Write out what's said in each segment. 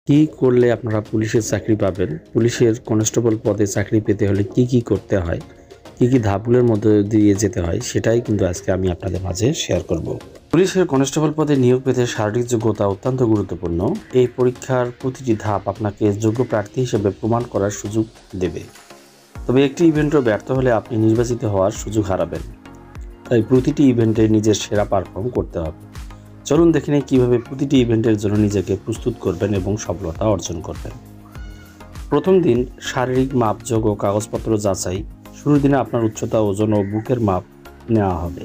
কি করলে আপনারা পুলিশের চাকরি পাবেন, পুলিশের কনস্টেবল পদে চাকরি পেতে হলে কি করতে হয়, কি ধাপগুলোর মধ্যে দিয়ে যেতে হয়, সেটাই কিন্তু আজকে আমি আপনাদের মাঝে শেয়ার করব। পুলিশের কনস্টেবল পদে নিয়োগ পেতে শারীরিক যোগ্যতা অত্যন্ত গুরুত্বপূর্ণ। এই পরীক্ষার প্রতিটি ধাপ আপনাকে যোগ্য প্রার্থী হিসেবে প্রমাণ করার সুযোগ দেবে। তবে একটি ইভেন্টও ব্যর্থ হলে আপনি নির্বাচিত হওয়ার সুযোগ হারাবেন। তাই প্রতিটি ইভেন্টে নিজের সেরা পারফর্ম করতে হবে। চলুন দেখে নিই কীভাবে প্রতিটি ইভেন্টের জন্য নিজেকে প্রস্তুত করবেন এবং সফলতা অর্জন করবেন। প্রথম দিন শারীরিক মাপযোগ ও কাগজপত্র যাচাই। শুরুর দিনে আপনার উচ্চতা, ওজন ও বুকের মাপ নেওয়া হবে।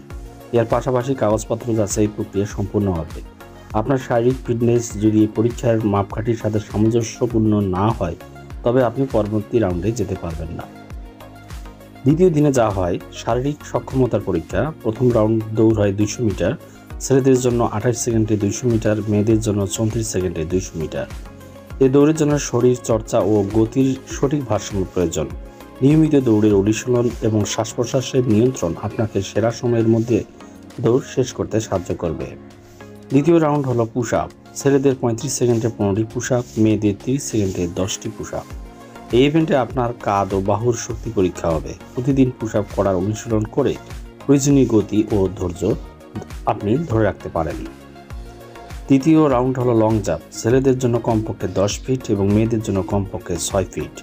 এর পাশাপাশি কাগজপত্র যাচাই প্রক্রিয়া সম্পূর্ণ হবে। আপনার শারীরিক ফিটনেস যদি পরীক্ষার মাপকাঠির সাথে সামঞ্জস্যপূর্ণ না হয়, তবে আপনি পরবর্তী রাউন্ডে যেতে পারবেন না। দ্বিতীয় দিনে যা হয় শারীরিক সক্ষমতার পরীক্ষা। প্রথম রাউন্ড দৌড় হয় 200 মিটার। ছেলেদের জন্য 28 সেকেন্ডে 200 মিটার, মেয়েদের জন্য 34 সেকেন্ডে 200 মিটার। এই দৌড়ের জন্য শরীর চর্চা ও গতির সঠিক ভারসাম্য প্রয়োজন। নিয়মিত দৌড়ের অনুশীলন এবং শ্বাস প্রশ্বাসের নিয়ন্ত্রণ আপনাকে সেরা সময়ের মধ্যে দৌড় শেষ করতে সাহায্য করবে। দ্বিতীয় রাউন্ড হলো পুশ আপ। ছেলেদের 35 সেকেন্ডে 15টি পুশ আপ, মেয়েদের 30 সেকেন্ডে 10টি পুশ আপ। এই ইভেন্টে আপনার কাঁধ ও বাহুর শক্তি পরীক্ষা হবে। প্রতিদিন পুশ আপ করার অনুশীলন করে প্রয়োজনীয় গতি ও ধৈর্য আপনি ধরে রাখতে পারেন। তৃতীয় রাউন্ড হলো লং জাম্প। ছেলেদের জন্য কমপক্ষে 10 ফিট এবং মেয়েদের জন্য কমপক্ষে 6 ফিট।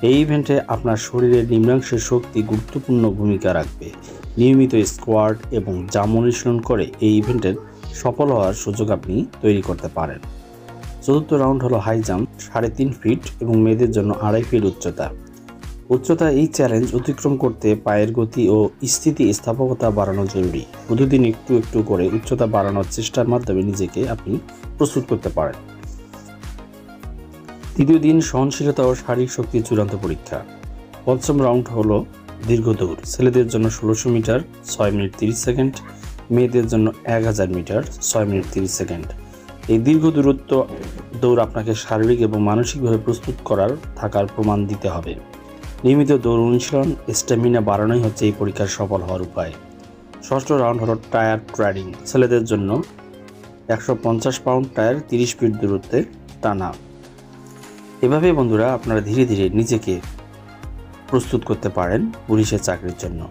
এই ইভেন্টে আপনার শরীরের নিম্নাংশের শক্তি গুরুত্বপূর্ণ ভূমিকা রাখবে। নিয়মিত স্কোয়াড এবং জাম্প অনুশীলন করে এই ইভেন্টের সফল হওয়ার সুযোগ আপনি তৈরি করতে পারেন। চতুর্থ রাউন্ড হলো হাই জাম্প। 3.5 ফিট এবং মেয়েদের জন্য 2.5 ফিট উচ্চতা। এই চ্যালেঞ্জ অতিক্রম করতে পায়ের গতি ও স্থিতিস্থাপকতা বাড়ানো জরুরি। প্রতিদিন একটু একটু করে উচ্চতা বাড়ানোর চেষ্টার মাধ্যমে নিজেকে আপনি প্রস্তুত করতে পারেন। তৃতীয় দিন সহনশীলতা ও শারীরিক শক্তির চূড়ান্ত পরীক্ষা। পঞ্চম রাউন্ড হলো দীর্ঘ দৌড়। ছেলেদের জন্য 1600 মিটার 6 মিনিট 30 সেকেন্ড, মেয়েদের জন্য 1000 মিটার 6 মিনিট 30 সেকেন্ড। এই দীর্ঘ দূরত্ব দৌড় আপনাকে শারীরিক এবং মানসিকভাবে প্রস্তুত থাকার প্রমাণ দিতে হবে। নিয়মিত দৌড় অনুশীলন, স্ট্যামিনা বাড়ানোই হচ্ছে এই পরীক্ষার সফল হওয়ার উপায়। ষষ্ঠ রাউন্ড হলো টায়ার ট্রাইডিং। ছেলেদের জন্য 150 পাউন্ড টায়ার 30 ফিট দূরত্বে টানা। এভাবে বন্ধুরা আপনারা ধীরে ধীরে নিজেকে প্রস্তুত করতে পারেন পুলিশের চাকরির জন্য।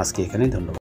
আজকে এখানেই ধন্যবাদ।